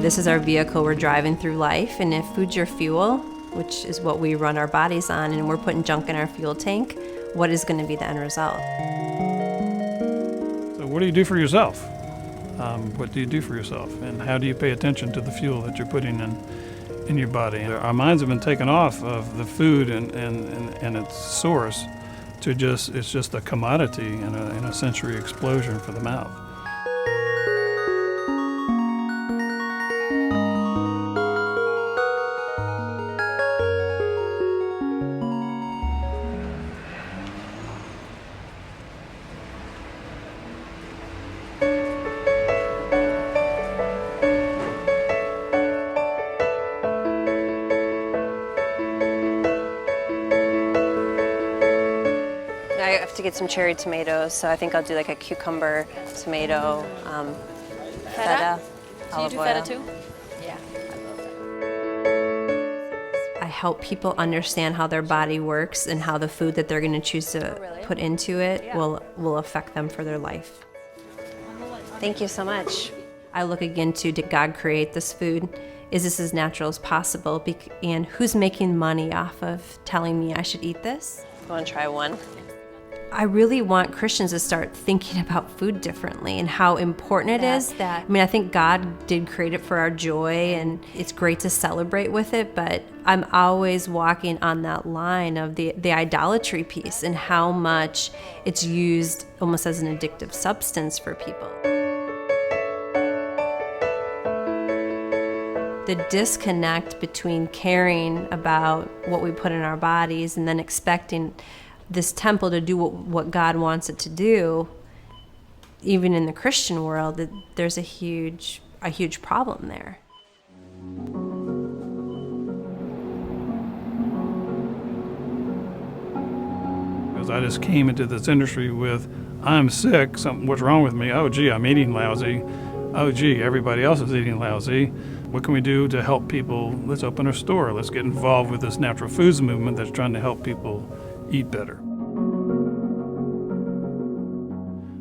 This is our vehicle. We're driving through life, and if food's your fuel, which is what we run our bodies on, and we're putting junk in our fuel tank, what is going to be the end result? So what do you do for yourself? What do you do for yourself? And how do you pay attention to the fuel that you're putting in your body? Our minds have been taken off of the food and its source to it's just a commodity and a sensory explosion for the mouth. I have to get some cherry tomatoes, so I think I'll do like a cucumber, tomato, feta, olive Do you do oil. feta too? Yeah. I help people understand how their body works and how the food that they're going to choose to put into it will affect them for their life. Thank you so much. I look again to, did God create this food? Is this as natural as possible? And who's making money off of telling me I should eat this? I want to try one. I really want Christians to start thinking about food differently and how important it is. I think God did create it for our joy, and it's great to celebrate with it, but I'm always walking on that line of the idolatry piece and how much it's used almost as an addictive substance for people. The disconnect between caring about what we put in our bodies and then expecting this temple to do what God wants it to do, even in the Christian world, that there's a huge problem there. Because I just came into this industry with, I'm sick, what's wrong with me? Oh gee, I'm eating lousy. Oh gee, everybody else is eating lousy. What can we do to help people? Let's open a store. Let's get involved with this natural foods movement that's trying to help people eat better.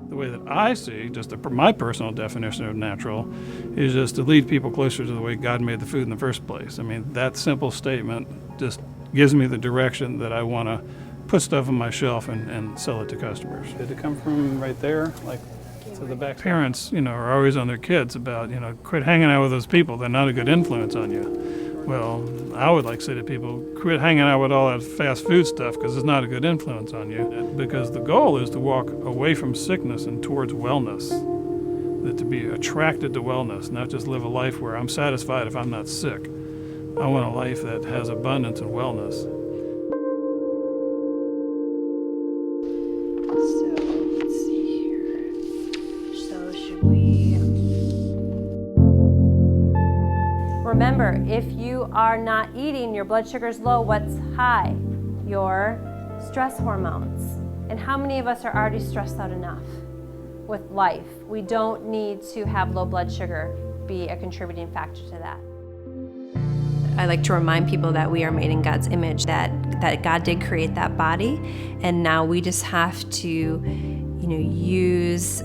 The way that I see, my personal definition of natural, is just to lead people closer to the way God made the food in the first place. I mean, that simple statement just gives me the direction that I want to put stuff on my shelf and sell it to customers. Did it come from right there, like to the back? Parents, are always on their kids about, quit hanging out with those people. They're not a good influence on you. Well, I would like to say to people, quit hanging out with all that fast food stuff because it's not a good influence on you. Because the goal is to walk away from sickness and towards wellness. That to be attracted to wellness, not just live a life where I'm satisfied if I'm not sick. I want a life that has abundance and wellness. So, let's see here. So, should we... Remember, if you are not eating, your blood sugar's low, what's high? Your stress hormones. And how many of us are already stressed out enough with life? We don't need to have low blood sugar be a contributing factor to that. I like to remind people that we are made in God's image, that God did create that body, and now we just have to use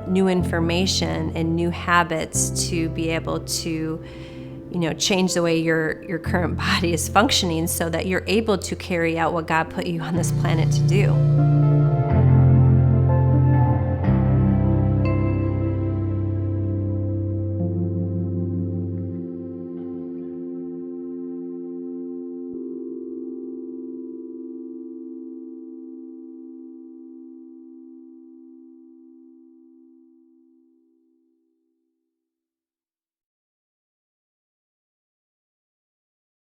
new information and new habits to be able to change the way your current body is functioning so that you're able to carry out what God put you on this planet to do.